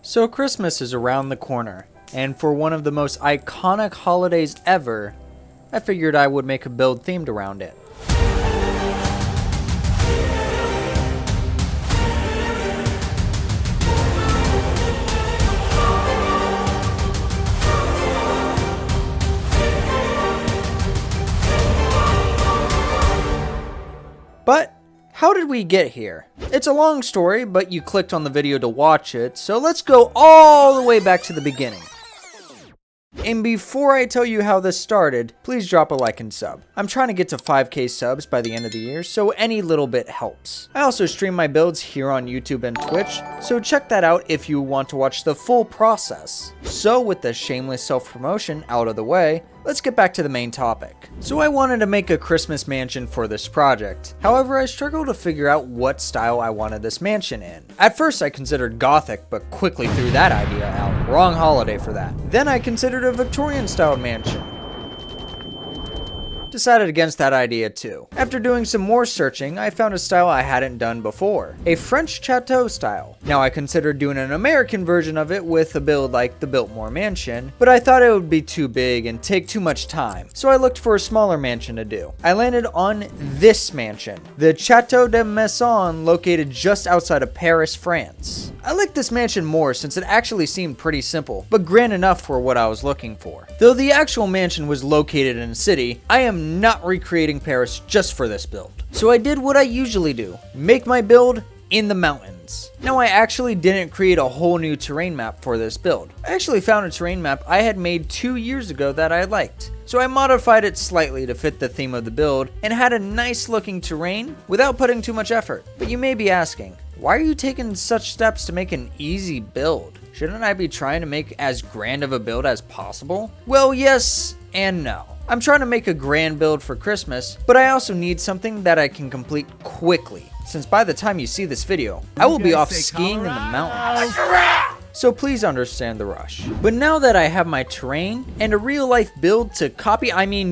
So Christmas is around the corner, and for one of the most iconic holidays ever, I figured I would make a build themed around it. But how did we get here? It's a long story, but you clicked on the video to watch it, so let's go all the way back to the beginning. And before I tell you how this started, please drop a like and sub. I'm trying to get to 5k subs by the end of the year, so any little bit helps. I also stream my builds here on YouTube and Twitch, so check that out if you want to watch the full process. So with the shameless self-promotion out of the way, let's get back to the main topic. So I wanted to make a Christmas mansion for this project. However, I struggled to figure out what style I wanted this mansion in. At first I considered Gothic, but quickly threw that idea out. Wrong holiday for that. Then I considered a Victorian style mansion. Decided against that idea too. After doing some more searching, I found a style I hadn't done before. A French chateau style. Now I considered doing an American version of it with a build like the Biltmore Mansion, but I thought it would be too big and take too much time, so I looked for a smaller mansion to do. I landed on this mansion, the Chateau de Maisons, located just outside of Paris, France. I liked this mansion more since it actually seemed pretty simple, but grand enough for what I was looking for. Though the actual mansion was located in a city, I am not recreating Paris just for this build. So I did what I usually do, make my build in the mountains. Now I actually didn't create a whole new terrain map for this build. I actually found a terrain map I had made 2 years ago that I liked. So I modified it slightly to fit the theme of the build and had a nice looking terrain without putting too much effort. But you may be asking, why are you taking such steps to make an easy build? Shouldn't I be trying to make as grand of a build as possible? Well, yes and no. I'm trying to make a grand build for Christmas, but I also need something that I can complete quickly, since by the time you see this video, I will be off skiing in the mountains. So please understand the rush. But now that I have my terrain and a real life build to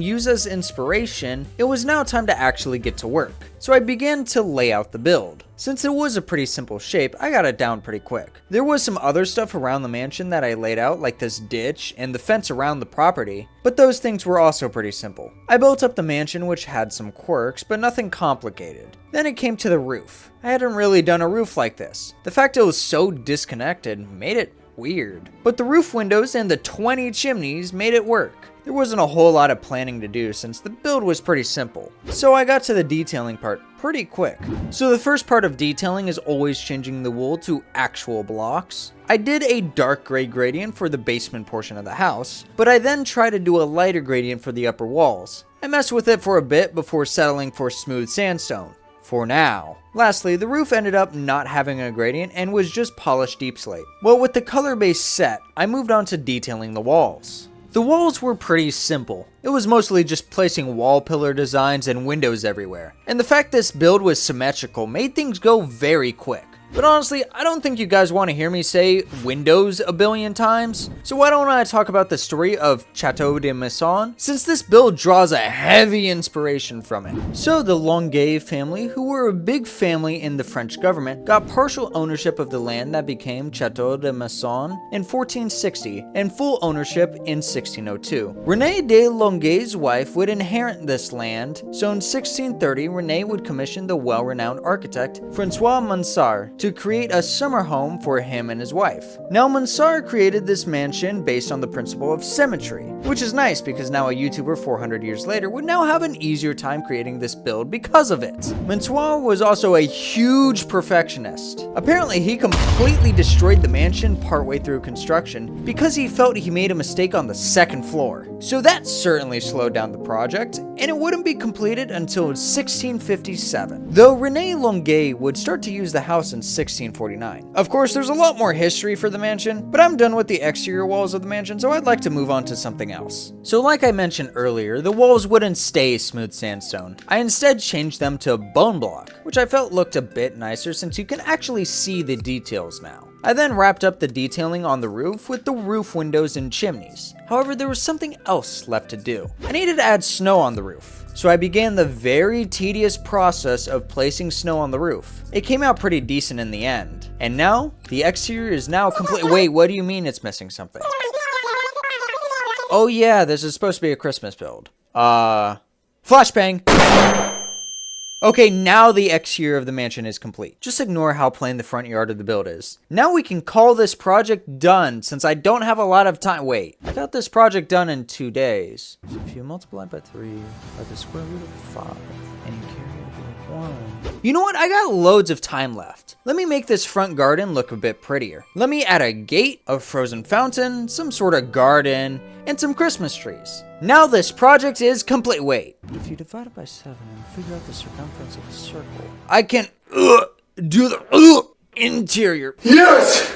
use as inspiration, it was now time to actually get to work. So I began to lay out the build. Since it was a pretty simple shape, I got it down pretty quick. There was some other stuff around the mansion that I laid out, like this ditch and the fence around the property, but those things were also pretty simple. I built up the mansion, which had some quirks, but nothing complicated. Then it came to the roof. I hadn't really done a roof like this. The fact it was so disconnected made it weird. But the roof windows and the 20 chimneys made it work. There wasn't a whole lot of planning to do since the build was pretty simple. So I got to the detailing part pretty quick. So the first part of detailing is always changing the wool to actual blocks. I did a dark gray gradient for the basement portion of the house, but I then tried to do a lighter gradient for the upper walls. I messed with it for a bit before settling for smooth sandstone. For now. Lastly, the roof ended up not having a gradient and was just polished deep slate. Well, with the color base set, I moved on to detailing the walls. The walls were pretty simple. It was mostly just placing wall pillar designs and windows everywhere. And the fact this build was symmetrical made things go very quick. But honestly, I don't think you guys want to hear me say windows a billion times. So why don't I talk about the story of Chateau de Maisons, since this build draws a heavy inspiration from it. So the Longuet family, who were a big family in the French government, got partial ownership of the land that became Chateau de Maisons in 1460 and full ownership in 1602. René de Longuet's wife would inherit this land, so in 1630 René would commission the well-renowned architect Francois Mansart to create a summer home for him and his wife. Now Mansart created this mansion based on the principle of symmetry, which is nice because now a YouTuber 400 years later would now have an easier time creating this build because of it. Mansart was also a huge perfectionist. Apparently he completely destroyed the mansion partway through construction because he felt he made a mistake on the second floor. So that certainly slowed down the project, and it wouldn't be completed until 1657. Though René Longuet would start to use the house in 1649. Of course, there's a lot more history for the mansion, but I'm done with the exterior walls of the mansion, so I'd like to move on to something else. So like I mentioned earlier, the walls wouldn't stay smooth sandstone. I instead changed them to bone block, which I felt looked a bit nicer since you can actually see the details now. I then wrapped up the detailing on the roof with the roof windows and chimneys. However, there was something else left to do. I needed to add snow on the roof. so I began the very tedious process of placing snow on the roof. It came out pretty decent in the end. And now, the exterior is now complete. Wait, what do you mean it's missing something? Oh yeah, this is supposed to be a Christmas build. Flashbang! Okay, now the exterior of the mansion is complete. Just ignore how plain the front yard of the build is. Now we can call this project done, since I don't have a lot of time. Wait, I got this project done in 2 days. So if you multiply by 3 by the square root of 5, and you carry over 1. You know what? I got loads of time left. Let me make this front garden look a bit prettier. Let me add a gate, a frozen fountain, some sort of garden, and some Christmas trees. Now this project is complete. Wait, if you divide it by 7 and figure out the circumference of the circle, I can do the interior. Yes!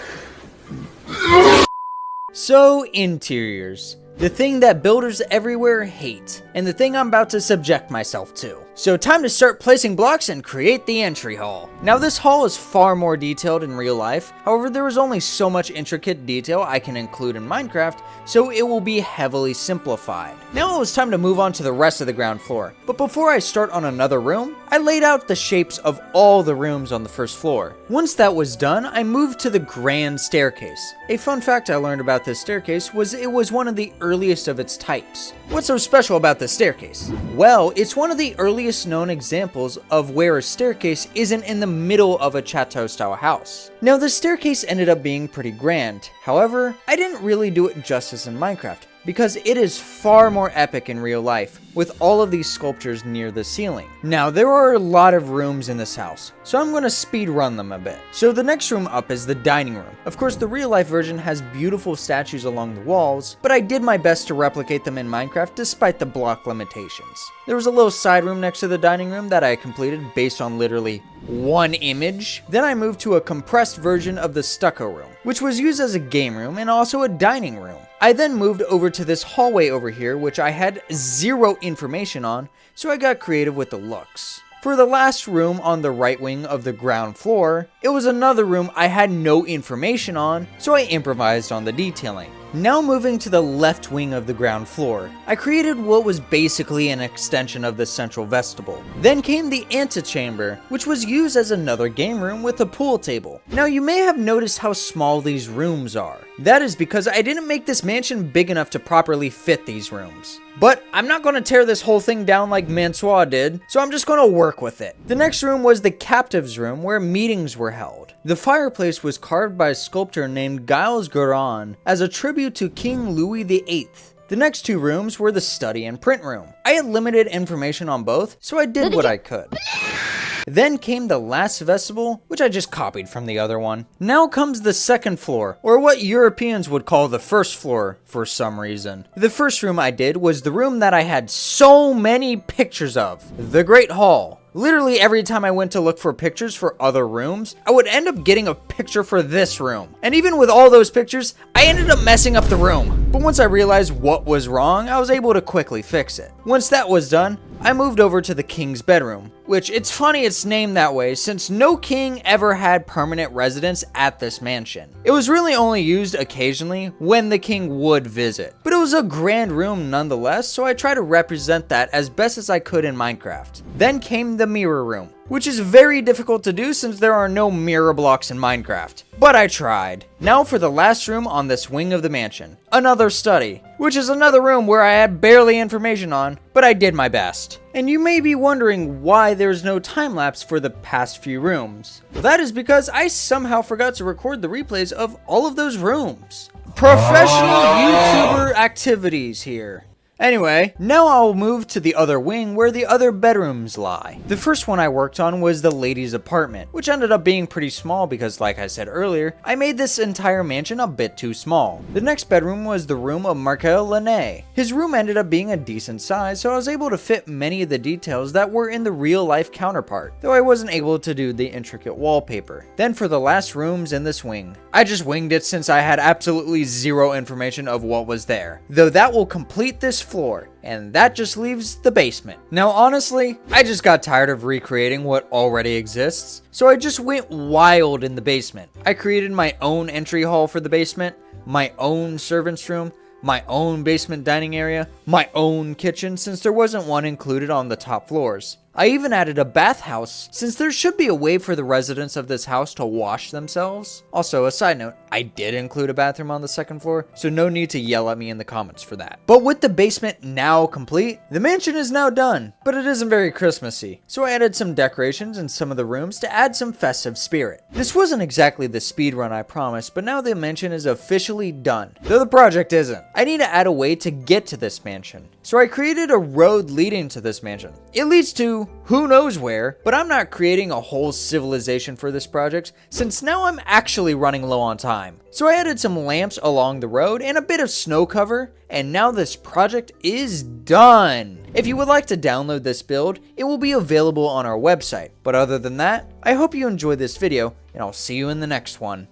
So, interiors. The thing that builders everywhere hate, and the thing I'm about to subject myself to. So time to start placing blocks and create the entry hall. Now this hall is far more detailed in real life, however there is only so much intricate detail I can include in Minecraft, so it will be heavily simplified. Now it was time to move on to the rest of the ground floor, but before I start on another room, I laid out the shapes of all the rooms on the first floor. Once that was done, I moved to the grand staircase. A fun fact I learned about this staircase was it was one of the earliest of its types. What's so special about this staircase? Well, it's one of the earliest known examples of where a staircase isn't in the middle of a chateau style house. Now the staircase ended up being pretty grand, however, I didn't really do it justice in Minecraft, because it is far more epic in real life, with all of these sculptures near the ceiling. Now, there are a lot of rooms in this house, so I'm going to speed run them a bit. So the next room up is the dining room. Of course, the real life version has beautiful statues along the walls, but I did my best to replicate them in Minecraft despite the block limitations. There was a little side room next to the dining room that I completed based on literally one image. Then I moved to a compressed version of the stucco room, which was used as a game room and also a dining room. I then moved over to this hallway over here, which I had zero information on, so I got creative with the looks. For the last room on the right wing of the ground floor, it was another room I had no information on, so I improvised on the detailing. Now moving to the left wing of the ground floor, I created what was basically an extension of the central vestibule. Then came the antechamber, which was used as another game room with a pool table. Now you may have noticed how small these rooms are. That is because I didn't make this mansion big enough to properly fit these rooms. But I'm not going to tear this whole thing down like Mansoir did, so I'm just going to work with it. The next room was the captives room where meetings were held. The fireplace was carved by a sculptor named Gilles Guérin as a tribute to King Louis VIII. The next 2 rooms were the study and print room. I had limited information on both, so I did what I could. Then came the last vestibule, which I just copied from the other one. Now comes the second floor, or what Europeans would call the first floor for some reason. The first room I did was the room that I had so many pictures of, the Great Hall. Literally every time I went to look for pictures for other rooms, I would end up getting a picture for this room. And even with all those pictures, I ended up messing up the room. But once I realized what was wrong, I was able to quickly fix it. Once that was done, I moved over to the king's bedroom, which it's funny it's named that way since no king ever had permanent residence at this mansion. It was really only used occasionally when the king would visit, but it was a grand room nonetheless, so I tried to represent that as best as I could in Minecraft. Then came the mirror room, which is very difficult to do since there are no mirror blocks in Minecraft, but I tried. Now for the last room on this wing of the mansion, another study, which is another room where I had barely information on, but I did my best. And you may be wondering why there's no time lapse for the past few rooms. Well, that is because I somehow forgot to record the replays of all of those rooms. Professional YouTuber activities here. Anyway, now I'll move to the other wing where the other bedrooms lie. The first one I worked on was the ladies' apartment, which ended up being pretty small because, like I said earlier, I made this entire mansion a bit too small. The next bedroom was the room of Markel Launay. His room ended up being a decent size, so I was able to fit many of the details that were in the real life counterpart, though I wasn't able to do the intricate wallpaper. Then for the last rooms in this wing, I just winged it since I had absolutely zero information of what was there. Though that will complete this floor, and that just leaves the basement. Now honestly, I just got tired of recreating what already exists, so I just went wild in the basement. I created my own entry hall for the basement, my own servant's room, my own basement dining area, my own kitchen since there wasn't one included on the top floors. I even added a bathhouse since there should be a way for the residents of this house to wash themselves. Also, a side note, I did include a bathroom on the second floor, so no need to yell at me in the comments for that. But with the basement now complete, the mansion is now done, but it isn't very Christmassy. So I added some decorations in some of the rooms to add some festive spirit. This wasn't exactly the speed run I promised, but now the mansion is officially done, though the project isn't. I need to add a way to get to this mansion. So I created a road leading to this mansion. It leads to who knows where, but I'm not creating a whole civilization for this project since now I'm actually running low on time. So I added some lamps along the road and a bit of snow cover, and now this project is done. If you would like to download this build, it will be available on our website. But other than that, I hope you enjoyed this video, and I'll see you in the next one.